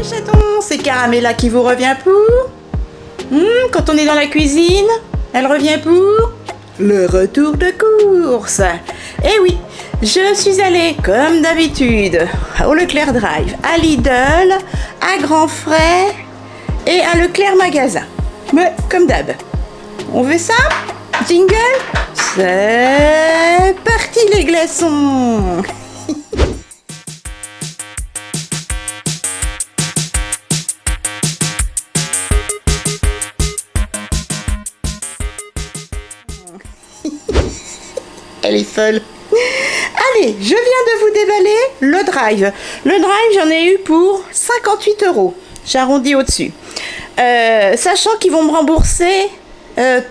chatons, c'est Caramella qui vous revient pour... quand on est dans la cuisine, elle revient pour... le retour de course. Eh oui, je suis allée comme d'habitude au Leclerc Drive, à Lidl, à Grand Frais et à Leclerc Magasin. Mais comme d'hab, on veut ça? Jingle? C'est parti les glaçons. Elle est folle. Allez, je viens de vous déballer le drive. Le drive, j'en ai eu pour 58 €. J'arrondis au-dessus. Sachant qu'ils vont me rembourser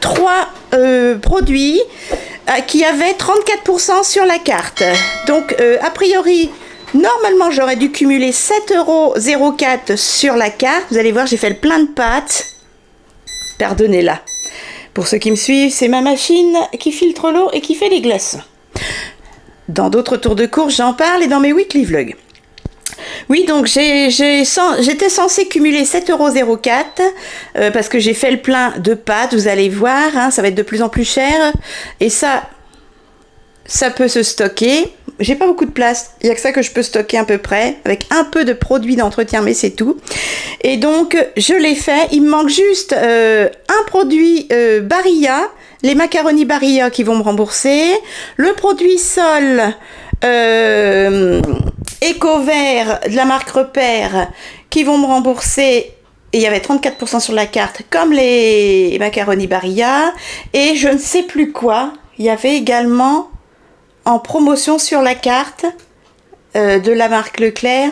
3 produits qui avaient 34% sur la carte. Donc, a priori, normalement, j'aurais dû cumuler 7,04 € sur la carte. Vous allez voir, j'ai fait le plein de pâtes. Pardonnez-la. Pour ceux qui me suivent, c'est ma machine qui filtre l'eau et qui fait les glaçons. Dans d'autres tours de course, j'en parle et dans mes weekly vlogs. Oui, donc j'étais censée cumuler 7,04 € parce que j'ai fait le plein de pâtes, vous allez voir, hein, ça va être de plus en plus cher. Et ça peut se stocker. J'ai pas beaucoup de place, il n'y a que ça que je peux stocker à peu près, avec un peu de produits d'entretien, mais c'est tout. Et donc, je l'ai fait, il me manque juste un produit Barilla, les macaronis Barilla qui vont me rembourser, le produit Sol Eco-Vert de la marque Repère qui vont me rembourser, et il y avait 34% sur la carte, comme les macaronis Barilla, et je ne sais plus quoi, il y avait également... en promotion sur la carte de la marque Leclerc.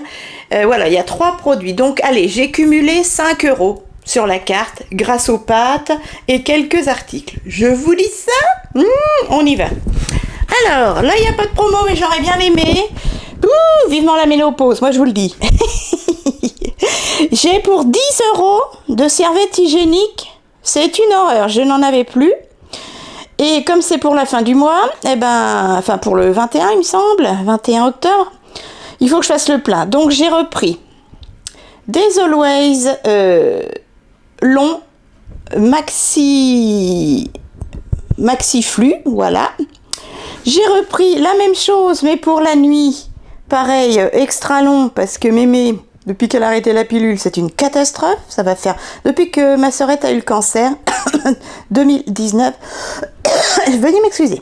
Voilà, il y a 3 produits. Donc, allez, j'ai cumulé 5 € sur la carte grâce aux pâtes et quelques articles. Je vous dis ça? On y va. Alors, là, il n'y a pas de promo, mais j'aurais bien aimé. Ouh, vivement la ménopause, moi je vous le dis. J'ai pour 10 € de serviettes hygiéniques. C'est une horreur, je n'en avais plus. Et comme c'est pour la fin du mois, enfin pour le 21 il me semble, 21 octobre, il faut que je fasse le plein. Donc j'ai repris des Always long maxi flux, voilà. J'ai repris la même chose mais pour la nuit, pareil, extra long parce que mémé, depuis qu'elle a arrêté la pilule, c'est une catastrophe. Ça va faire... Depuis que ma sœurette a eu le cancer, 2019, veuillez m'excuser.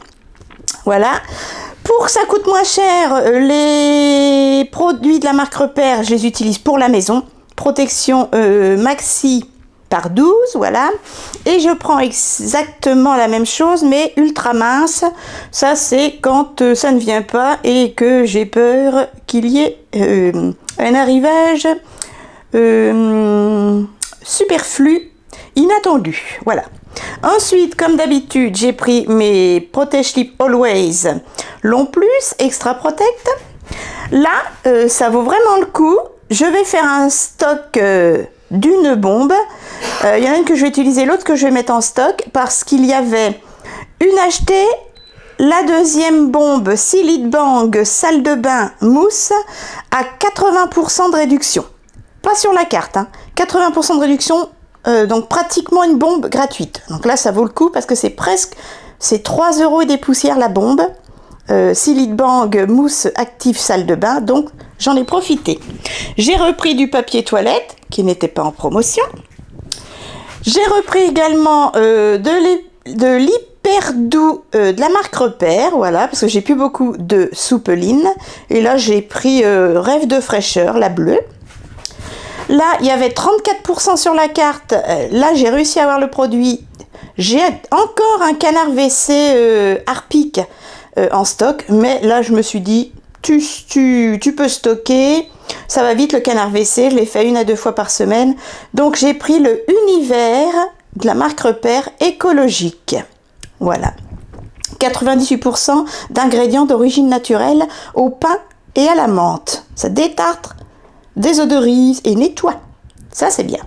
Voilà. Pour que ça coûte moins cher, les produits de la marque Repère, je les utilise pour la maison. Protection maxi par 12, voilà. Et je prends exactement la même chose, mais ultra mince. Ça, c'est quand ça ne vient pas et que j'ai peur qu'il y ait un arrivage superflu, inattendu. Voilà. Ensuite, comme d'habitude, j'ai pris mes Protège Slip Always Long Plus Extra Protect. Là, ça vaut vraiment le coup. Je vais faire un stock d'une bombe. Il y en a une que je vais utiliser, l'autre que je vais mettre en stock parce qu'il y avait une achetée, la deuxième bombe Silid Bang salle de bain mousse à 80% de réduction. Pas sur la carte, hein. 80% de réduction, donc pratiquement une bombe gratuite. Donc là, ça vaut le coup parce que c'est 3 € et des poussières la bombe. Silid Bang mousse active salle de bain, donc j'en ai profité. J'ai repris du papier toilette qui n'était pas en promotion. J'ai repris également de l'hyper doux de la marque Repère, voilà, parce que j'ai plus beaucoup de soupeline. Et là, j'ai pris Rêve de fraîcheur, la bleue. Là, il y avait 34% sur la carte. Là, j'ai réussi à avoir le produit. J'ai encore un canard WC Harpic en stock, mais là, je me suis dit, tu peux stocker. Ça va vite le canard WC, je l'ai fait 1 à 2 fois par semaine. Donc j'ai pris le Univers de la marque Repère écologique. Voilà. 98% d'ingrédients d'origine naturelle au pain et à la menthe. Ça détartre, désodorise et nettoie. Ça c'est bien.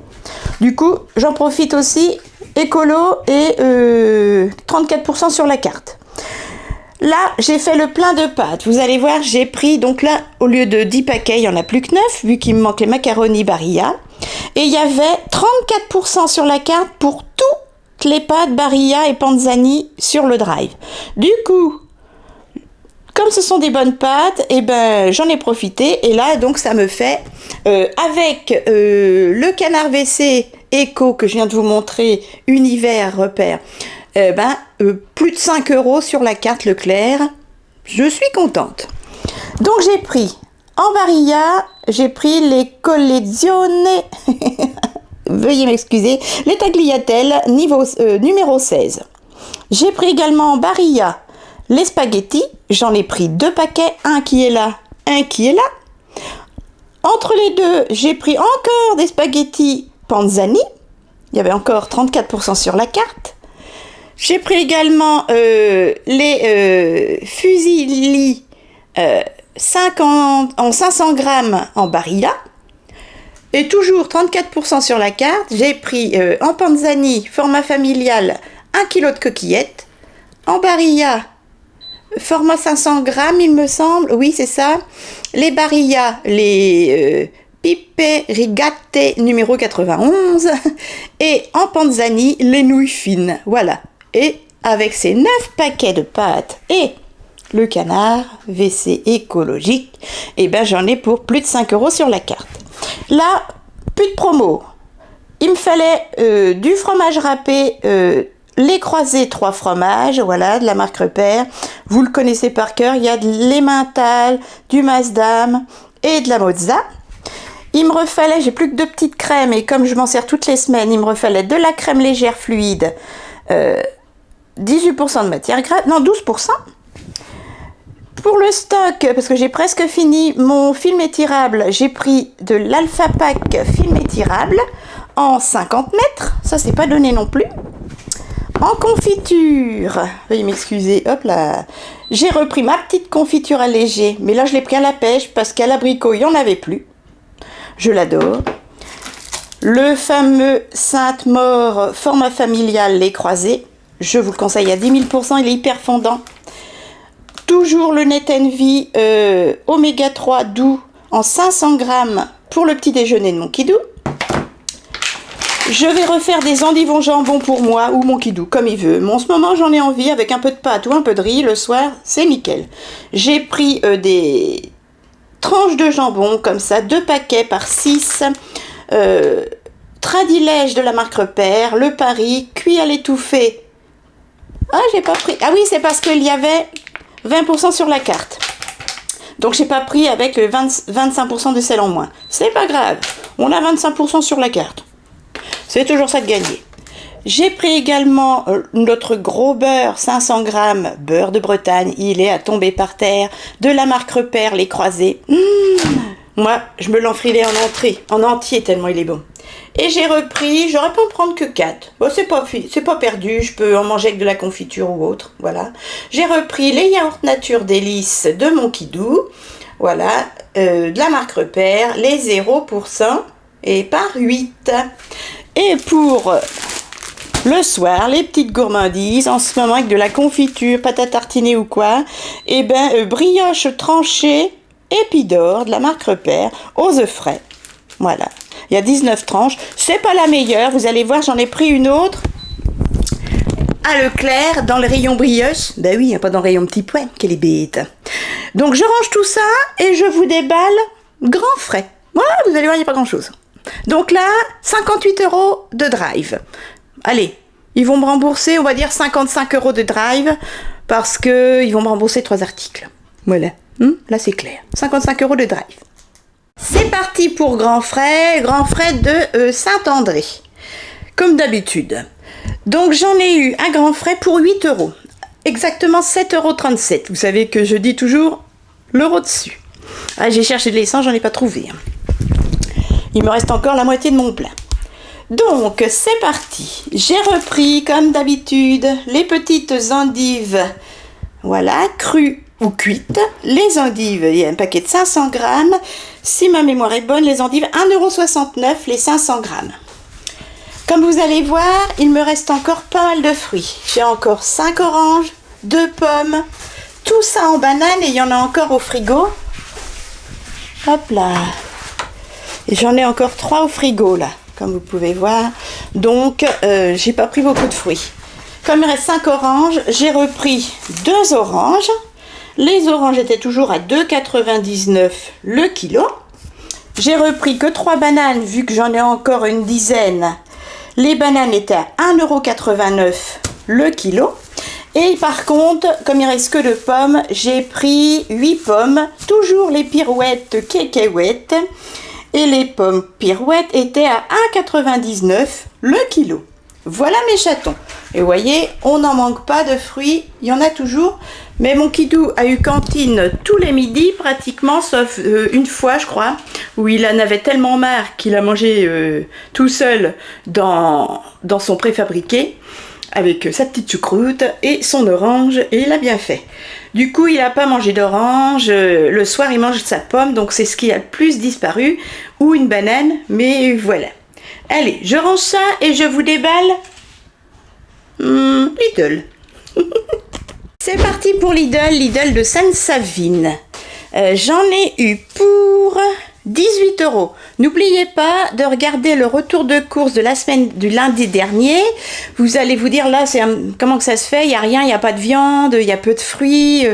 Du coup, j'en profite aussi, écolo et 34% sur la carte. Là, j'ai fait le plein de pâtes. Vous allez voir, j'ai pris, donc là, au lieu de 10 paquets, il n'y en a plus que 9, vu qu'il me manque les macaronis Barilla. Et il y avait 34% sur la carte pour toutes les pâtes Barilla et Panzani sur le drive. Du coup, comme ce sont des bonnes pâtes, eh ben, j'en ai profité. Et là, donc, ça me fait, avec le canard WC Eco que je viens de vous montrer, Univers Repère, plus de 5 € sur la carte Leclerc. Je suis contente. Donc j'ai pris en Barilla, j'ai pris les collezione, veuillez m'excuser, les tagliatelles numéro 16. J'ai pris également en Barilla les spaghettis, j'en ai pris 2 paquets, un qui est là, un qui est là. Entre les deux, j'ai pris encore des spaghettis Panzani, il y avait encore 34% sur la carte. J'ai pris également les fusilli 50 en 500 grammes en Barilla. Et toujours 34% sur la carte. J'ai pris en Panzani, format familial, 1 kg de coquillettes. En Barilla, format 500 grammes, il me semble. Oui, c'est ça. Les Barilla, les Pipe Rigate numéro 91. Et en Panzani, les nouilles fines. Voilà. Et avec ces 9 paquets de pâtes et le canard WC écologique, eh ben j'en ai pour plus de 5 € sur la carte. Là, plus de promo. Il me fallait du fromage râpé, les croisés 3 fromages, voilà, de la marque Repère. Vous le connaissez par cœur, il y a de l'Emmental, du Maasdam et de la Mozza. Il me refallait, j'ai plus que 2 petites crèmes et comme je m'en sers toutes les semaines, il me refallait de la crème légère fluide, 18% de matière grasse, non 12%. Pour le stock, parce que j'ai presque fini mon film étirable, j'ai pris de l'Alpha Pack film étirable en 50 mètres, ça c'est pas donné non plus. En confiture, veuillez m'excuser, hop là, j'ai repris ma petite confiture allégée, mais là je l'ai pris à la pêche parce qu'à l'abricot il n'y en avait plus. Je l'adore. Le fameux Sainte-Maure format familial lait croisé, je vous le conseille à 10 000%, il est hyper fondant. Toujours le Net Envy Oméga 3 doux en 500 grammes pour le petit déjeuner de mon kidou. Je vais refaire des endives jambon pour moi ou mon kidou, comme il veut. Mais en ce moment, j'en ai envie avec un peu de pâte ou un peu de riz. Le soir, c'est nickel. J'ai pris des tranches de jambon, comme ça, 2 paquets par 6. Tradilège de la marque Repère, le Paris, cuit à l'étouffée. Ah, j'ai pas pris. Ah oui, c'est parce qu'il y avait 20% sur la carte. Donc, j'ai pas pris avec le 25% de sel en moins. C'est pas grave. On a 25% sur la carte. C'est toujours ça de gagner. J'ai pris également notre gros beurre, 500 grammes, beurre de Bretagne. Il est à tomber par terre. De la marque Repère, les croisés. Moi, je me l'enfilais en entier, tellement il est bon. Et j'ai repris, j'aurais pu en prendre que 4. Bon, c'est pas perdu, je peux en manger avec de la confiture ou autre, voilà. J'ai repris les yaourts nature délices de mon kidou, voilà, de la marque Repère, les 0% et par 8. Et pour le soir, les petites gourmandises, en ce moment avec de la confiture, pâte à tartiner ou quoi, et brioche tranchée, Épidore de la marque Repère, aux œufs frais, voilà. Il y a 19 tranches. C'est pas la meilleure. Vous allez voir, j'en ai pris une autre à Leclerc dans le rayon brioche. Ben oui, pas dans le rayon petit pois. Quelle est bête. Donc, je range tout ça et je vous déballe grand frais. Voilà, vous allez voir, il n'y a pas grand-chose. Donc là, 58 € de drive. Allez, ils vont me rembourser, on va dire 55 € de drive parce qu'ils vont me rembourser 3 articles. Voilà. Là, c'est clair. 55 € de drive. C'est parti pour Grand Frais de Saint-André, comme d'habitude. Donc j'en ai eu un Grand Frais pour 8 €, exactement 7,37 €. Vous savez que je dis toujours l'euro dessus. Ah, j'ai cherché de l'essence, j'en ai pas trouvé. Il me reste encore la moitié de mon plein. Donc c'est parti. J'ai repris comme d'habitude les petites endives, voilà, crues ou cuites. Les endives, il y a un paquet de 500 grammes. Si ma mémoire est bonne, les endives, 1,69 € les 500 grammes. Comme vous allez voir, il me reste encore pas mal de fruits. J'ai encore 5 oranges, 2 pommes, tout ça en banane et il y en a encore au frigo. Hop là. Et j'en ai encore 3 au frigo là, comme vous pouvez voir. Donc, j'ai pas pris beaucoup de fruits. Comme il reste 5 oranges, j'ai repris 2 oranges. Les oranges étaient toujours à 2,99 le kilo. J'ai repris que 3 bananes, vu que j'en ai encore une dizaine. Les bananes étaient à 1,89 € le kilo. Et par contre, comme il reste que de pommes, j'ai pris 8 pommes, toujours les pirouettes cacahuètes. Et les pommes pirouettes étaient à 1,99 € le kilo. Voilà mes chatons. Et vous voyez, on n'en manque pas de fruits, il y en a toujours. Mais mon Kidou a eu cantine tous les midis pratiquement, sauf une fois je crois, où il en avait tellement marre qu'il a mangé tout seul dans son préfabriqué, avec sa petite choucroute et son orange, et il a bien fait. Du coup, il n'a pas mangé d'orange, le soir il mange sa pomme, donc c'est ce qui a le plus disparu, ou une banane, mais voilà. Allez, je range ça et je vous déballe Lidl. C'est parti pour Lidl de Sainte-Savine. J'en ai eu pour 18 €. N'oubliez pas de regarder le retour de course de la semaine du lundi dernier. Vous allez vous dire là, comment que ça se fait? Il n'y a rien, il n'y a pas de viande, il y a peu de fruits,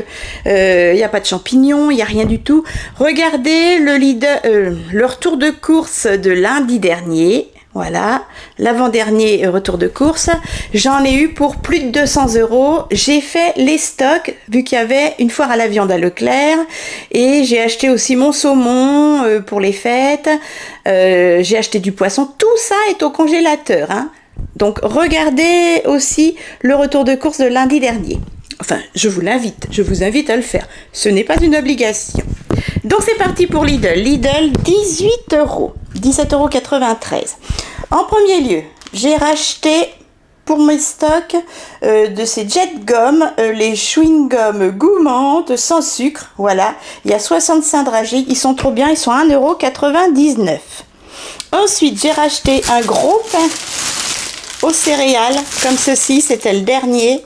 il n'y a pas de champignons, il n'y a rien du tout. Regardez le retour de course de lundi dernier. Voilà, l'avant-dernier retour de course, j'en ai eu pour plus de 200 €. J'ai fait les stocks, vu qu'il y avait une foire à la viande à Leclerc, et j'ai acheté aussi mon saumon pour les fêtes, j'ai acheté du poisson, tout ça est au congélateur, hein. Donc regardez aussi le retour de course de lundi dernier. Enfin, je vous invite à le faire, ce n'est pas une obligation. Donc c'est parti pour Lidl, 18 €, 17,93 €. En premier lieu, j'ai racheté pour mes stocks de ces jet gum, les chewing-gum gourmandes sans sucre. Voilà, il y a 65 dragées, ils sont trop bien, ils sont à 1,99 €. Ensuite, j'ai racheté un gros pain aux céréales, comme ceci, c'était le dernier.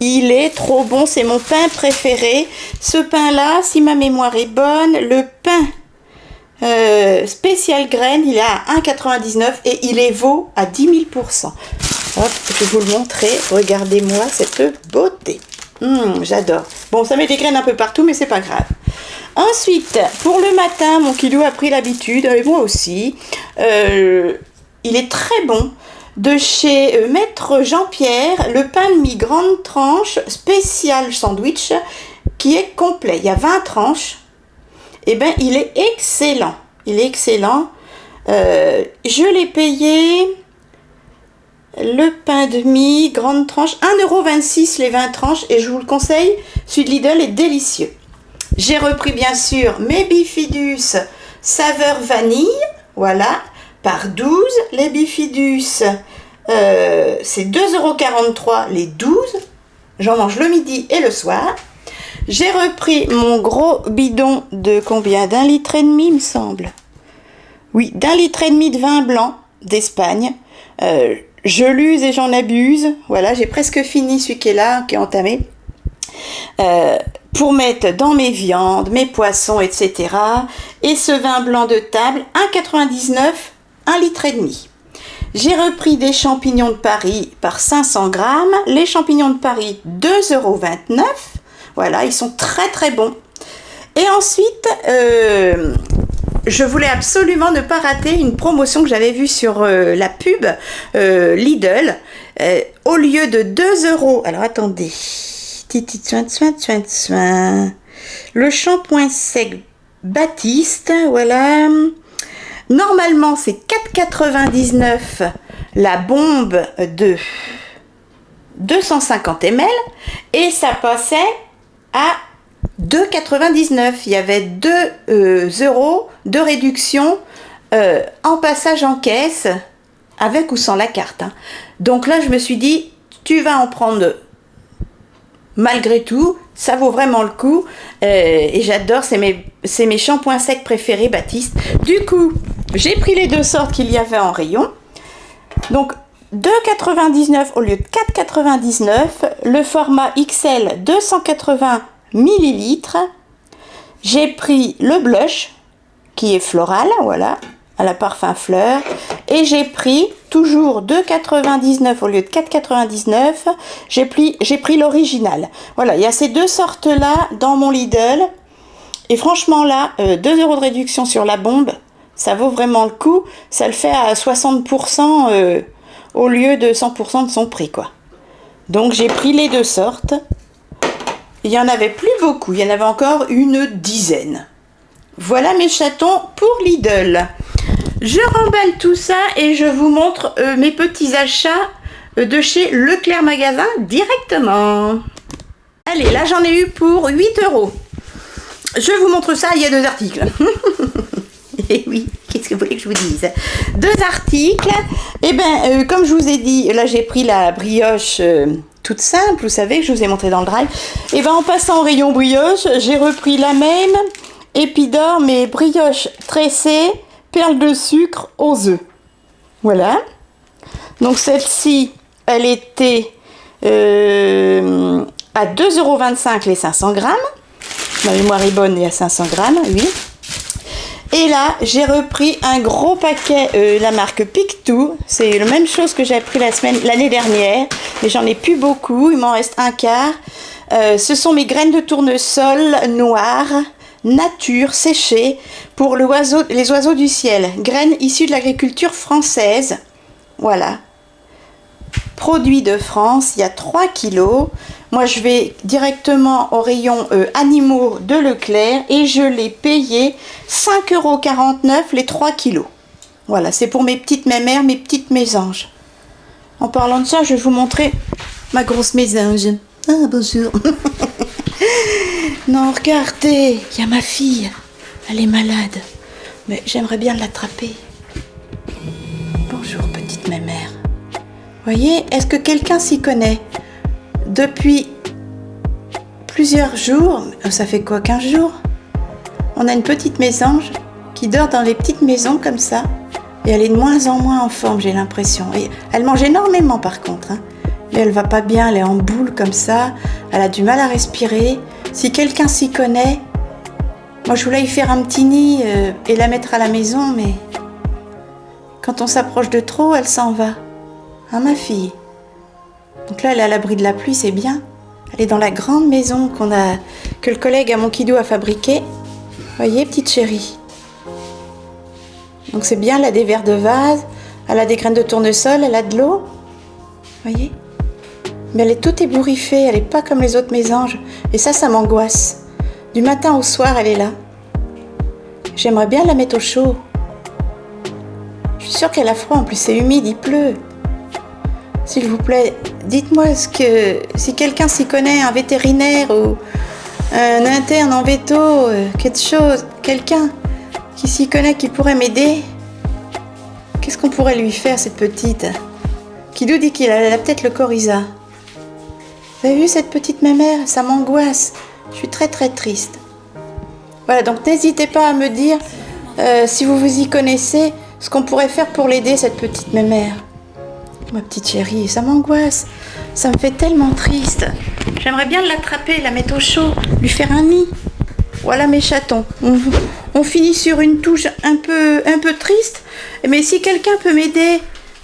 Il est trop bon, c'est mon pain préféré. Ce pain-là, si ma mémoire est bonne, le pain spécial graine, il est à 1,99 € et il est vaut à 10 000 %. Hop, je vais vous le montrer. Regardez-moi cette beauté. J'adore. Bon, ça met des graines un peu partout, mais c'est pas grave. Ensuite, pour le matin, mon Kidou a pris l'habitude, et moi aussi. Il est très bon. De chez Maître Jean-Pierre, le pain de mie grande tranche spécial sandwich qui est complet. Il y a 20 tranches. Et ben, il est excellent. Il est excellent. Je l'ai payé, le pain de mie grande tranche, 1,26 € les 20 tranches. Et je vous le conseille, celui de Lidl est délicieux. J'ai repris bien sûr mes bifidus saveur vanille. Voilà. Par 12, les bifidus, c'est 2,43 € les 12. J'en mange le midi et le soir. J'ai repris mon gros bidon de combien? D'1,5 litre, il me semble. Oui, d'1,5 litre de vin blanc d'Espagne. Je l'use et j'en abuse. Voilà, j'ai presque fini celui qui est là, qui est entamé. Pour mettre dans mes viandes, mes poissons, etc. Et ce vin blanc de table, 1,99 €. 1,5 litre. J'ai repris des champignons de Paris par 500 grammes. Les champignons de Paris, 2,29 €. Voilà, ils sont très très bons. Et ensuite, je voulais absolument ne pas rater une promotion que j'avais vue sur la pub Lidl. Au lieu de 2 €, alors attendez. Le shampoing sec Baptiste, voilà. Normalement, c'est 4,99 € la bombe de 250 ml et ça passait à 2,99 €. Il y avait 2 € de réduction en passage en caisse, avec ou sans la carte. Hein. Donc là, je me suis dit, tu vas en prendre malgré tout, ça vaut vraiment le coup. Et j'adore, c'est mes shampoings secs préférés, Baptiste. Du coup, j'ai pris les 2 sortes qu'il y avait en rayon. Donc, 2,99 € au lieu de 4,99 €. Le format XL, 280 millilitres. J'ai pris le blush qui est floral, voilà, à la parfum fleur. Et j'ai pris toujours 2,99 au lieu de 4,99. J'ai pris l'original. Voilà, il y a ces deux sortes-là dans mon Lidl. Et franchement là, 2 € de réduction sur la bombe, ça vaut vraiment le coup. Ça le fait à 60% au lieu de 100% de son prix, quoi. Donc j'ai pris les deux sortes. Il n'y en avait plus beaucoup, il y en avait encore une dizaine. Voilà mes chatons pour Lidl. Je remballe tout ça et je vous montre mes petits achats de chez Leclerc Magasin directement. Allez, là j'en ai eu pour 8 €. Je vous montre ça, il y a 2 articles. Et oui, qu'est-ce que vous voulez que je vous dise? 2 articles. Et bien, comme je vous ai dit, là j'ai pris la brioche toute simple, vous savez, que je vous ai montré dans le drive. Et bien en passant au rayon brioche, j'ai repris la même Épidore, mais brioche tressée, perles de sucre aux œufs. Voilà. Donc celle-ci, elle était à 2,25 € les 500 grammes. Ma mémoire est bonne, il y a 500 grammes, oui. Et là, j'ai repris un gros paquet, la marque Pictou. C'est la même chose que j'ai pris l'année dernière, mais j'en ai plus beaucoup. Il m'en reste un quart. Ce sont mes graines de tournesol noires, nature, séchées, pour les oiseaux du ciel. Graines issues de l'agriculture française. Voilà. Produits de France, il y a 3 kilos. Moi, je vais directement au rayon animaux de Leclerc et je l'ai payé 5,49 € les 3 kilos. Voilà, c'est pour mes petites mémères, mes petites mésanges. En parlant de ça, je vais vous montrer ma grosse mésange. Ah, bonjour. Non, regardez, il y a ma fille. Elle est malade. Mais j'aimerais bien l'attraper. Bonjour, petite mémère. Voyez, est-ce que quelqu'un s'y connaît? Depuis plusieurs jours, ça fait quoi, 15 jours? On a une petite mésange qui dort dans les petites maisons comme ça. Et elle est de moins en moins en forme, j'ai l'impression. Et elle mange énormément par contre, hein. Mais elle va pas bien, elle est en boule comme ça. Elle a du mal à respirer. Si quelqu'un s'y connaît, moi je voulais y faire un petit nid et la mettre à la maison, mais quand on s'approche de trop, elle s'en va. Hein, ma fille? Donc là, elle est à l'abri de la pluie, c'est bien. Elle est dans la grande maison que le collègue à mon kidou a fabriquée. Voyez, petite chérie. Donc c'est bien, elle a des verres de vase, elle a des graines de tournesol, elle a de l'eau. Voyez? Mais elle est toute ébouriffée, elle n'est pas comme les autres mésanges. Et ça m'angoisse. Du matin au soir, elle est là. J'aimerais bien la mettre au chaud. Je suis sûre qu'elle a froid, en plus c'est humide, il pleut. S'il vous plaît, dites-moi si quelqu'un s'y connaît, un vétérinaire ou un interne en veto, quelque chose, quelqu'un qui s'y connaît, qui pourrait m'aider. Qu'est-ce qu'on pourrait lui faire, cette petite? Kidou dit qu'il a peut-être le coryza. Vous avez vu cette petite mémère? Ça m'angoisse. Je suis très très triste. Voilà, donc n'hésitez pas à me dire si vous vous y connaissez, ce qu'on pourrait faire pour l'aider, cette petite mémère. Ma petite chérie, ça m'angoisse. Ça me fait tellement triste. J'aimerais bien l'attraper, la mettre au chaud, lui faire un nid. Voilà mes chatons. On finit sur une touche un peu triste. Mais si quelqu'un peut m'aider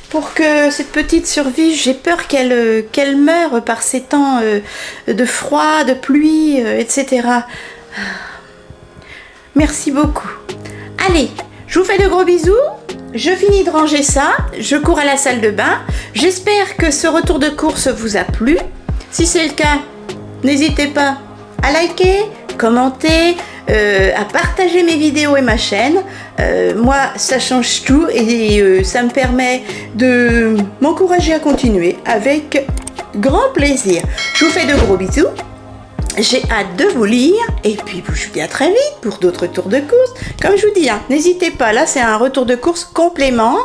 pour que cette petite survive, j'ai peur qu'elle meure par ces temps de froid, de pluie, etc. Merci beaucoup. Allez, je vous fais de gros bisous. Je finis de ranger ça, je cours à la salle de bain. J'espère que ce retour de course vous a plu. Si c'est le cas, n'hésitez pas à liker, commenter, à partager mes vidéos et ma chaîne. Moi, ça change tout et ça me permet de m'encourager à continuer avec grand plaisir. Je vous fais de gros bisous. J'ai hâte de vous lire et puis je vous dis à très vite pour d'autres tours de course. Comme je vous dis, hein, n'hésitez pas, là c'est un retour de course complément.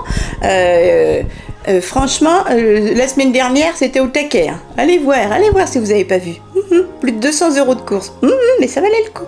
Franchement, la semaine dernière c'était au taquet. Hein. Allez voir si vous n'avez pas vu. Plus de 200 € de course. Mais ça valait le coup.